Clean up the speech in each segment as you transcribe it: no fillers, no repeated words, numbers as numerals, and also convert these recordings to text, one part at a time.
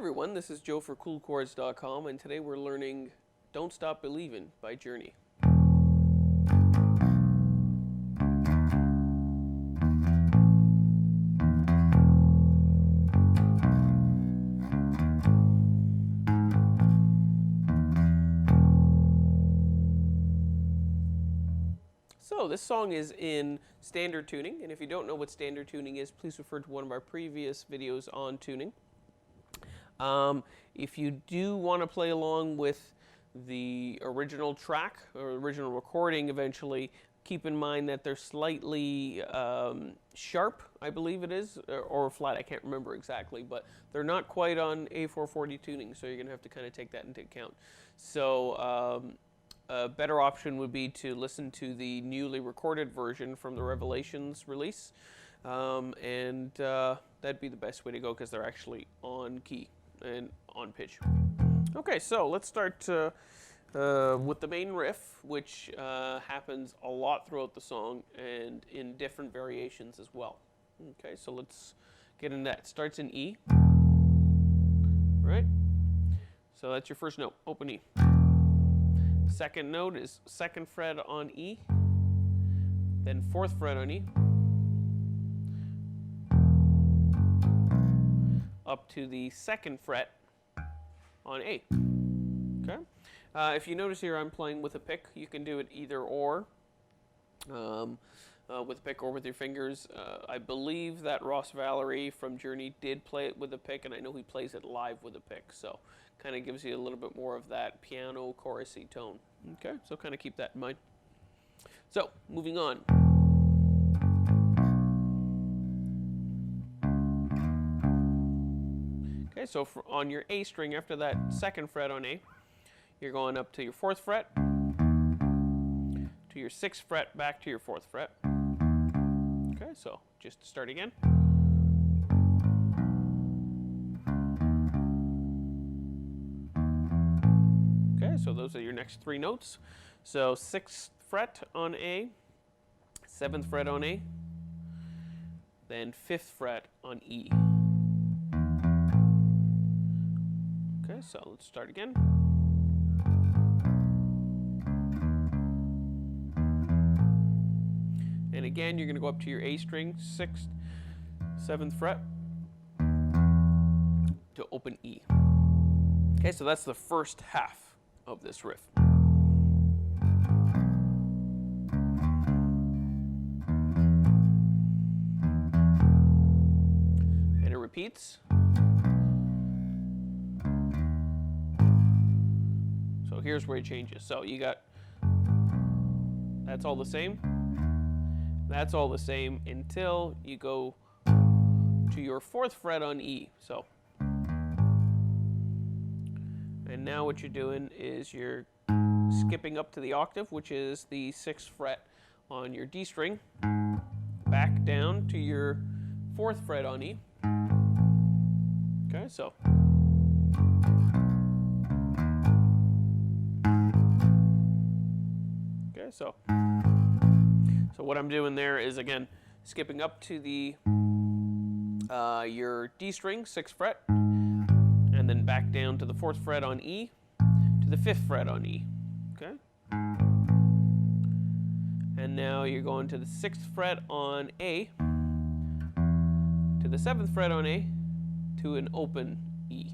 everyone, this is Joe for Koolchords.com, and today we're learning Don't Stop Believin' by Journey. So this song is in standard tuning, and if you don't know what standard tuning is, please refer to one of our previous videos on tuning. If you do want to play along with the original track or original recording eventually, keep in mind that they're slightly sharp, I believe it is, or flat, I can't remember exactly, but they're not quite on A440 tuning, so you're going to have to kind of take that into account. So a better option would be to listen to the newly recorded version from the Revelations release, and that'd be the best way to go because they're actually on key and on pitch. Okay, so let's start with the main riff, which happens a lot throughout the song and in different variations as well. Okay, so let's get in that. It starts in E, right? So that's your first note, open E. Second note is second fret on E, then fourth fret on E, up to the second fret on A. Okay. If you notice here, I'm playing with a pick. You can do it either or, with a pick or with your fingers. I believe that Ross Valerie from Journey did play it with a pick, and I know he plays it live with a pick. So kind of gives you a little bit more of that piano chorusy tone. Okay, so kind of keep that in mind. So moving on. Okay, so on your A string, after that second fret on A, you're going up to your fourth fret, to your sixth fret, back to your fourth fret. Okay, so just start again. Okay, so those are your next three notes. So sixth fret on A, seventh fret on A, then fifth fret on E. Okay, so let's start again. And again, you're going to go up to your A string, sixth, seventh fret, to open E. Okay, so that's the first half of this riff. And it repeats. So here's where it changes. So you got, that's all the same. That's all the same until you go to your fourth fret on E. So, and now what you're doing is you're skipping up to the octave, which is the sixth fret on your D string, back down to your fourth fret on E. Okay, so. Okay, so what I'm doing there is, again, skipping up to the your D string, sixth fret, and then back down to the fourth fret on E, to the fifth fret on E. Okay. And now you're going to the sixth fret on A, to the seventh fret on A, to an open E.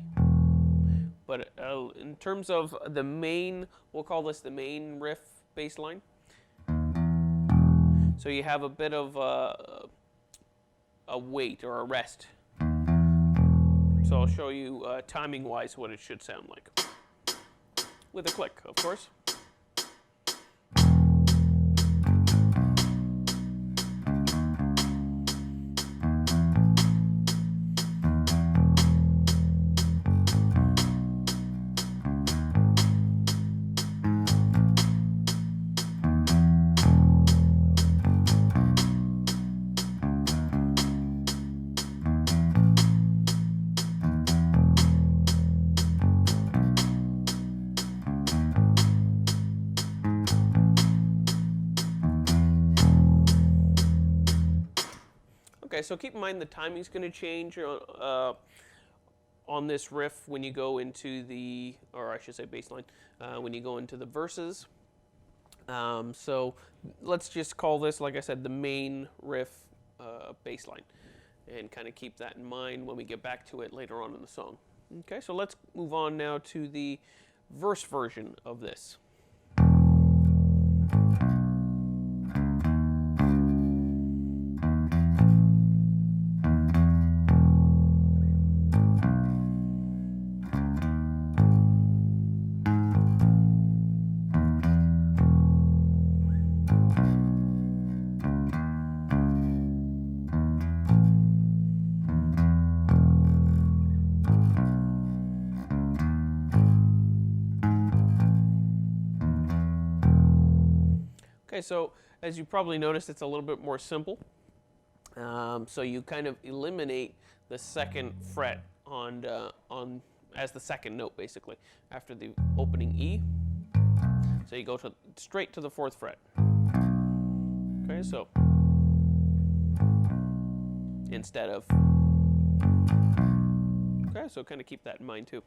But in terms of the main, we'll call this the main riff bass line. So you have a bit of a wait or a rest. So I'll show you timing-wise what it should sound like. With a click, of course. Okay, so keep in mind the timing's going to change on this riff when you go into the, or I should say bass line, when you go into the verses. So let's just call this, like I said, the main riff bass line, and kind of keep that in mind when we get back to it later on in the song. Okay, so let's move on now to the verse version of this. Okay, so as you probably noticed, it's a little bit more simple. So you kind of eliminate the second fret on as the second note, basically, after the opening E. So you go straight to the 4th fret. Okay, so instead of. Okay, so kind of keep that in mind too.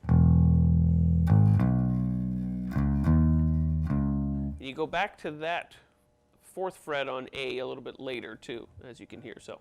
And you go back to that 4th fret on A a little bit later too, as you can hear. So.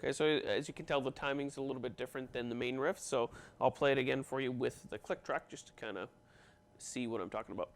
Okay, so as you can tell, the timing's a little bit different than the main riff, so I'll play it again for you with the click track just to kind of see what I'm talking about.